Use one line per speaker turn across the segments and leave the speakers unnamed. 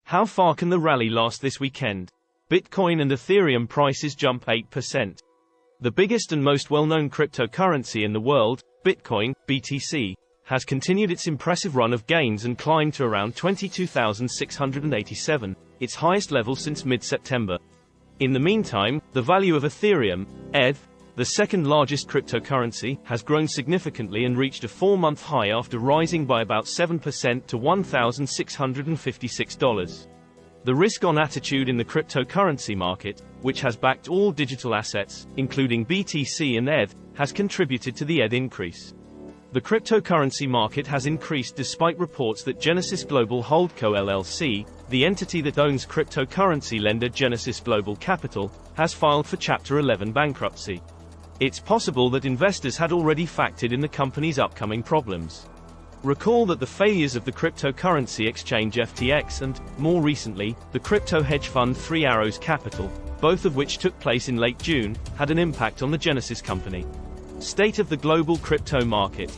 How far can the rally last this weekend? Bitcoin and Ethereum prices jump 8%. The biggest and most well-known cryptocurrency in the world, Bitcoin, BTC, has continued its impressive run of gains and climbed to around 22,687, its highest level since mid-September. In the meantime, the value of Ethereum, ETH, the second largest cryptocurrency, has grown significantly and reached a 4-month high after rising by about 7% to $1,656. The risk-on attitude in the cryptocurrency market, which has backed all digital assets, including BTC and ETH, has contributed to the ETH increase. The cryptocurrency market has increased despite reports that Genesis Global Holdco LLC, the entity that owns cryptocurrency lender Genesis Global Capital, has filed for Chapter 11 bankruptcy. It's possible that investors had already factored in the company's upcoming problems. Recall that the failures of the cryptocurrency exchange FTX and, more recently, the crypto hedge fund Three Arrows Capital, both of which took place in late June, had an impact on the Genesis company. State of the global crypto market.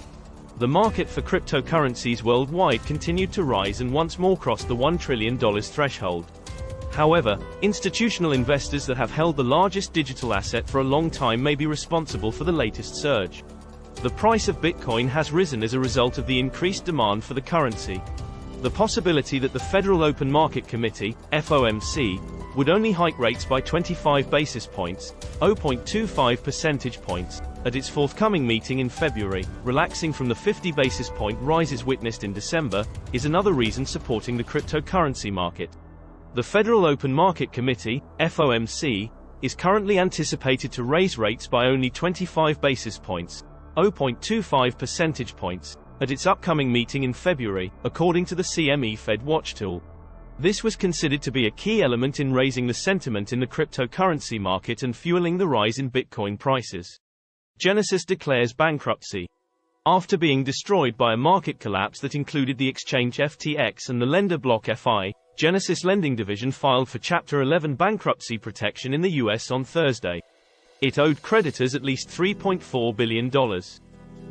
The market for cryptocurrencies worldwide continued to rise and once more crossed the $1 trillion threshold. However, institutional investors that have held the largest digital asset for a long time may be responsible for the latest surge. The price of Bitcoin has risen as a result of the increased demand for the currency. The possibility that the Federal Open Market Committee, FOMC, would only hike rates by 25 basis points, 0.25 percentage points, at its forthcoming meeting in February, relaxing from the 50 basis point rises witnessed in December, is another reason supporting the cryptocurrency market. The Federal Open Market Committee, FOMC, is currently anticipated to raise rates by only 25 basis points, 0.25 percentage points, at its upcoming meeting in February, according to the CME Fed Watch tool. This was considered to be a key element in raising the sentiment in the cryptocurrency market and fueling the rise in Bitcoin prices. Genesis declares bankruptcy. After being destroyed by a market collapse that included the exchange FTX and the lender block FI, Genesis Lending Division filed for Chapter 11 bankruptcy protection in the U.S. on Thursday. It owed creditors at least $3.4 billion.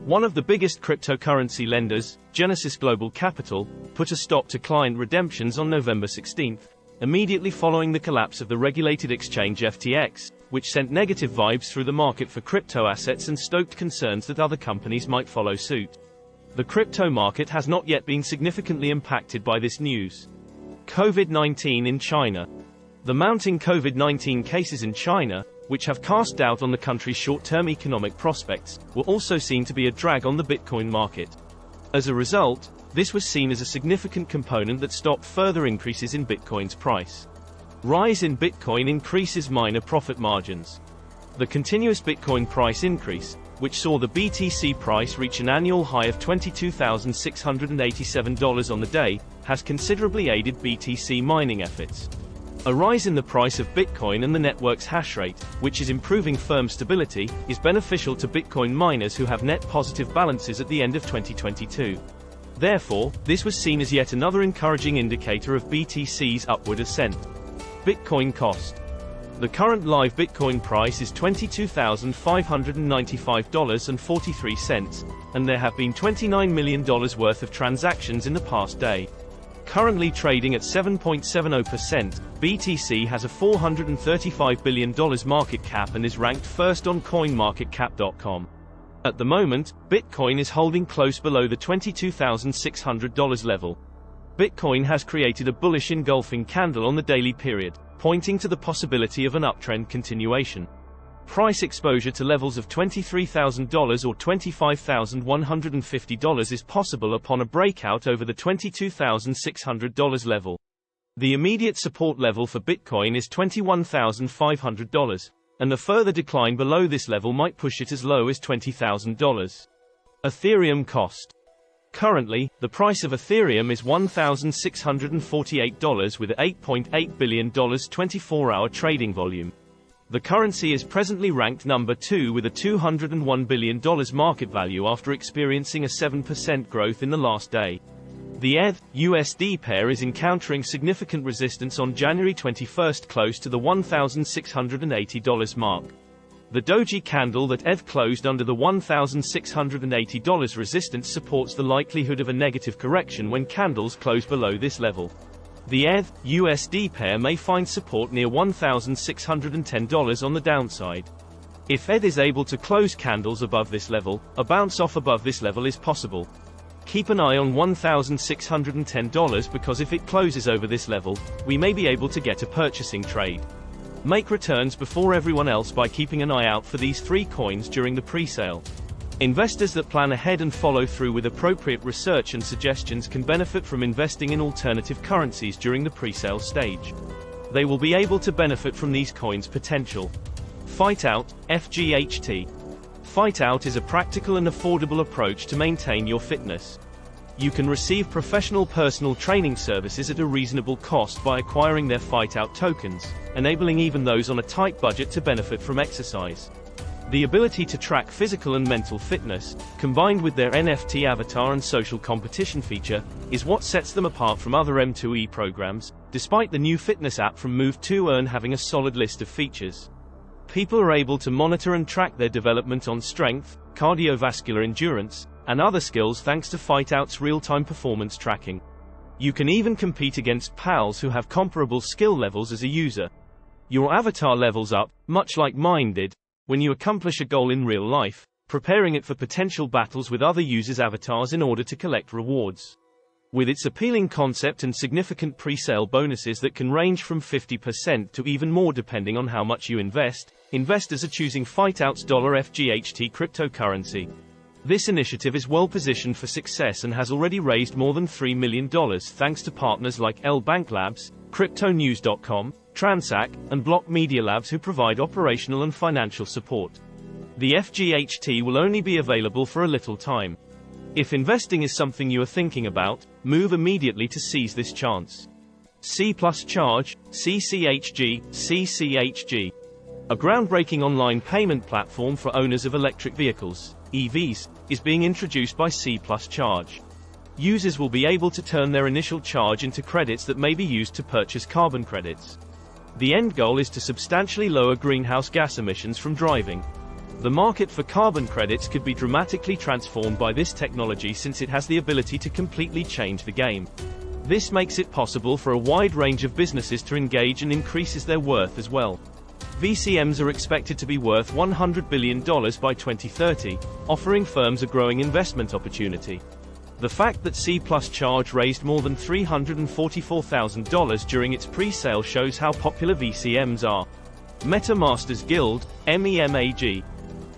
One of the biggest cryptocurrency lenders, Genesis Global Capital, put a stop to client redemptions on November 16, immediately following the collapse of the regulated exchange FTX, which sent negative vibes through the market for crypto assets and stoked concerns that other companies might follow suit. The crypto market has not yet been significantly impacted by this news. COVID-19 in China. The mounting COVID-19 cases in China, which have cast doubt on the country's short-term economic prospects, were also seen to be a drag on the Bitcoin market. As a result, this was seen as a significant component that stopped further increases in Bitcoin's price. Rise in Bitcoin increases miner profit margins. The continuous Bitcoin price increase, which saw the BTC price reach an annual high of $22,687 on the day, has considerably aided BTC mining efforts. A rise in the price of Bitcoin and the network's hash rate, which is improving firm stability, is beneficial to Bitcoin miners who have net positive balances at the end of 2022. Therefore, this was seen as yet another encouraging indicator of BTC's upward ascent. Bitcoin cost. The current live Bitcoin price is $22,595.43, and there have been $29 million worth of transactions in the past day. Currently trading at 7.70%, BTC has a $435 billion market cap and is ranked first on CoinMarketCap.com. At the moment, Bitcoin is holding close below the $22,600 level. Bitcoin has created a bullish engulfing candle on the daily period, pointing to the possibility of an uptrend continuation. Price exposure to levels of $23,000 or $25,150 is possible upon a breakout over the $22,600 level. The immediate support level for Bitcoin is $21,500, and a further decline below this level might push it as low as $20,000. Ethereum cost. Currently, the price of Ethereum is $1,648 with a $8.8 billion 24-hour trading volume. The currency is presently ranked number 2 with a $201 billion market value after experiencing a 7% growth in the last day. The ETH/USD pair is encountering significant resistance on January 21 close to the $1,680 mark. The doji candle that ETH closed under the $1,680 resistance supports the likelihood of a negative correction when candles close below this level. The ETH/USD pair may find support near $1,610 on the downside. If ETH is able to close candles above this level, a bounce off above this level is possible. Keep an eye on $1,610 because if it closes over this level, we may be able to get a purchasing trade. Make returns before everyone else by keeping an eye out for these three coins during the pre-sale. Investors that plan ahead and follow through with appropriate research and suggestions can benefit from investing in alternative currencies during the pre-sale stage. They will be able to benefit from these coins' potential. Fight Out, FGHT. Fight Out is a practical and affordable approach to maintain your fitness. You can receive professional personal training services at a reasonable cost by acquiring their Fight Out tokens, enabling even those on a tight budget to benefit from exercise. The ability to track physical and mental fitness, combined with their NFT avatar and social competition feature, is what sets them apart from other M2E programs, despite the new fitness app from Move2Earn having a solid list of features. People are able to monitor and track their development on strength, cardiovascular endurance, and other skills thanks to Fight Out's real-time performance tracking. You can even compete against pals who have comparable skill levels as a user. Your avatar levels up, much like mine did, when you accomplish a goal in real life, preparing it for potential battles with other users' avatars in order to collect rewards. With its appealing concept and significant pre-sale bonuses that can range from 50% to even more depending on how much you invest, investors are choosing Fight Out's $FGHT cryptocurrency. This initiative is well positioned for success and has already raised more than $3 million thanks to partners like Bank Labs, CryptoNews.com, Transac, and Block Media Labs who provide operational and financial support. The FGHT will only be available for a little time. If investing is something you are thinking about, move immediately to seize this chance. C+ Charge, CCHG. A groundbreaking online payment platform for owners of electric vehicles, EVs, is being introduced by C+ Charge. Users will be able to turn their initial charge into credits that may be used to purchase carbon credits. The end goal is to substantially lower greenhouse gas emissions from driving. The market for carbon credits could be dramatically transformed by this technology since it has the ability to completely change the game. This makes it possible for a wide range of businesses to engage and increases their worth as well. VCMs are expected to be worth $100 billion by 2030, offering firms a growing investment opportunity. The fact that C+ Charge raised more than $344,000 during its pre-sale shows how popular VCMs are. Meta Masters Guild, MEMAG.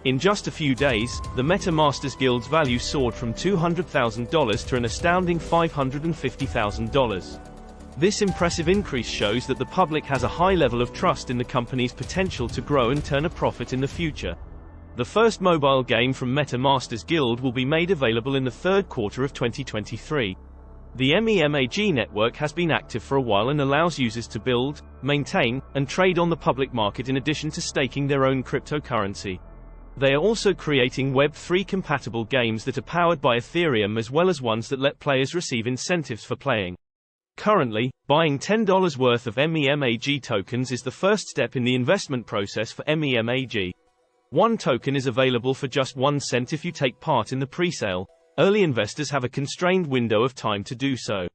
In just a few days, the Meta Masters Guild's value soared from $200,000 to an astounding $550,000. This impressive increase shows that the public has a high level of trust in the company's potential to grow and turn a profit in the future. The first mobile game from Meta Masters Guild will be made available in the third quarter of 2023. The MEMAG network has been active for a while and allows users to build, maintain, and trade on the public market in addition to staking their own cryptocurrency. They are also creating Web3 compatible games that are powered by Ethereum as well as ones that let players receive incentives for playing. Currently, buying $10 worth of MEMAG tokens is the first step in the investment process for MEMAG. One token is available for just 1 cent if you take part in the pre-sale. Early investors have a constrained window of time to do so.